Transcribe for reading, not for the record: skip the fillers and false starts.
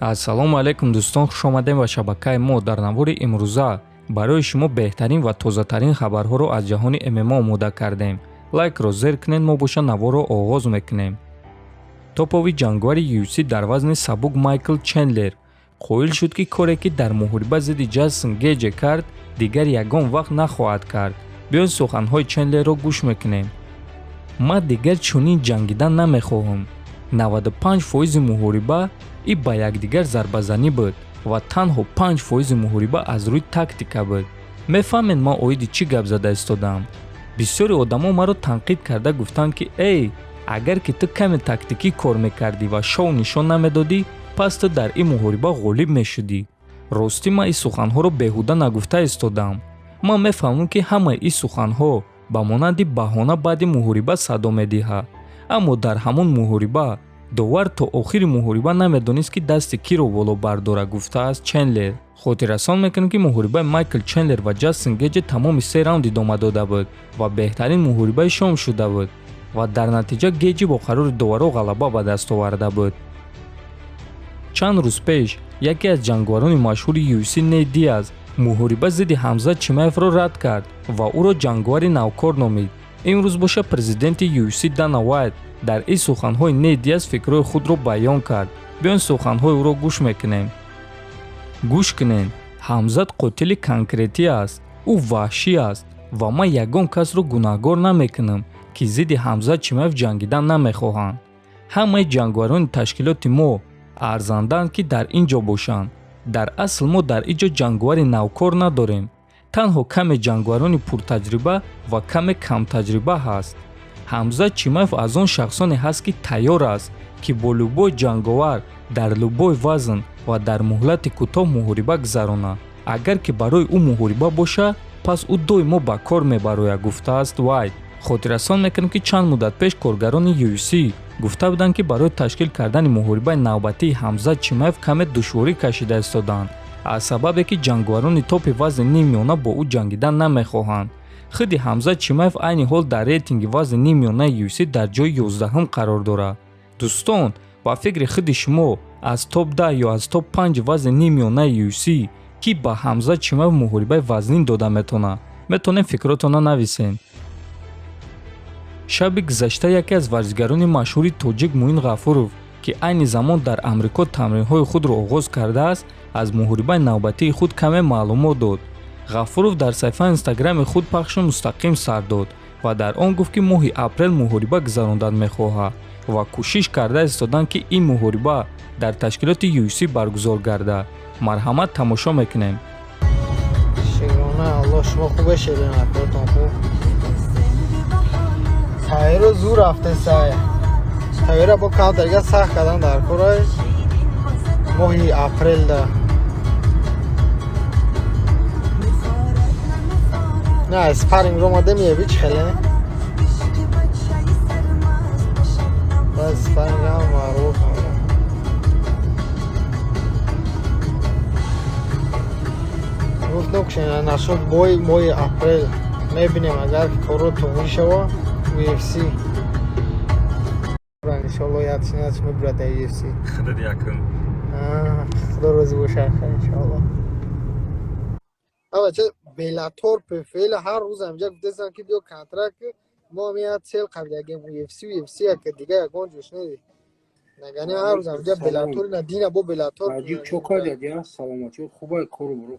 ассалому алайкум дӯстон, хуш омадем ба шабакаи мо. Дар навори имрӯза барои шумо беҳтарин ва тозатарин хабарҳоро аз ҷаҳони ММА омода кардем. Лайкро зер кунед, мо боша наворро оғоз мекунем. Топови ҷангвари UFC дар вазни сабук Майкл Чендлер қоил шуд, ки коре ки дар Мухориба зидди Ҷейсон Гейҷ кард, дигар ягон вақт нахоҳад кард. биёед суханҳои Чендлерро гӯш мекунем. ман дигар чунин ҷангидан намехоҳам. 95% Мухориба и ба якдигар зарбазанӣ буд ва танҳо 5% Мухориба аз рӯи тактика буд. Мефаҳмед ман Оиди чӣ гап зада истодам? Бисёри одамо маро танқид карда гуфтанд, ки эй, агар ки ту каме тактикӣ кор мекардӣ ва шоу нишон намедодӣ, пас ту дар ин Мухориба ғолиб мешудӣ. Ростӣ ман ин суханҳоро беҳуда нагуфта истодам. ман мефаҳмам, ки ҳамаи ин суханҳо ба монанди баҳона баъди Мухориба садо медиҳад. аммо дар ҳамон Мухориба довар то охири Мухориба намедонист, ки дасти киро боло бардора, гуфтааст Чендлер. хотиррасон мекунем, ки Мухорибаи Майкл Чендлер ва Ҷейсон Гейҷ тамоми 3 раунд идома дода буд ва беҳтарин Мухорибаи шом шуда буд ва дар натиҷа Гейҷи бо қарори доваро ғалаба ба даст оварда буд. чанд рӯз пеш яке аз ҷангварони машҳури UFC Нейт Диаз Мухориба зидди Хамзат Чимаевро рад кард ва ӯро ҷангвари навкор номид. имрӯз боша президенти UFC Дана дар ин суханҳои Нейт Диаз фикрҳои худро баён кард. биён суханҳои ӯро гӯш мекунем. гӯш кунед, Хамзат қотили конкретӣ аст. ӯ ваҳшӣ аст ва ман ягон касро гунаҳгор намекунам, ки зидди Хамзат Чимаев ҷангидан намехоҳанд. ҳамаи ҷангварони ташкилоти мо арзанданд, ки дар ин ҷо бошанд. дар асл мо дар ин ҷо ҷангвари навкор надорем. танҳо каме ҷангварони пуртаҷриба ва каме камтаҷриба ҳаст. Хамзат Чимаев аз он шахсоне ҳаст, ки тайёр аст, ки бо любой ҷанговар дар любой вазн ва дар муҳлати кӯтоҳ муҳориба гузаронад. агар ки барои ӯ муҳориба боша, пас ӯ доимо ба кор мебарояд, гуфтааст вай. хотиррасон мекунем, ки чанд муддат пеш коргарони UFC гуфта буданд, ки барои ташкил кардани муҳорибаи навбатии Хамзат Чимаев каме душворӣ кашида истоданд, аз сабабе ки ҷангварони топи вазни нимёна бо ӯ ҷангидан намехоҳанд. худи Хамзат Чимаев айни ҳол дар рейтинги вазни нимёнаи UFC дар ҷои 11-ум қарор дорад. дӯстон, ба фикри худи шумо аз топ 10 ё аз топ 5 вазни нимёнаи UFC ки ба Хамзат Чимаев муҳорибаи вазнин дода метавонад? метавонед фикротонро нависед. шаби гузашта яке аз варзишгарони машҳури тоҷик Муин Гафуров, ки айни замон дар Амрико тамринҳои худро оғоз кардааст, аз муҳорибаи навбатии худ каме маълумот дод. Гафуров дар саҳифаи инстаграми худ пахши мустақим сар дод ва дар он гуфт, ки моҳи апрел муҳориба гузарондан мехоҳад ва кӯшиш карда истоданд, ки ин муҳориба дар ташкилоти UFC баргузор гардад. марҳамат, тамошо мекунем. широна алло, шумо хубе широна, хотон хуб. сайро зур рафтен сай. сайра бо кал дарга сах кардан дар кораи моҳи апрел да. نه سپارینگ رو ماده میبی چخله بس سپارینگ هم معروف گفت نکشن نشد بای اپریل میبینیم اگر کارو توهی شوا UFC انشالله یادشین از میبرده UFC خدا دیکن خدا روزی باشه انشالله. اما چه بلاتور به فعل هر روز همجا گفتن که بیو کنترکت ما میاد سیل قبل اگه UFC که دیگه یکون جوش ندی نگانی هر روز همجا بلاتور نه دینا با بلاتور راجی چوکا دادی سلامتی خوبه کارو برو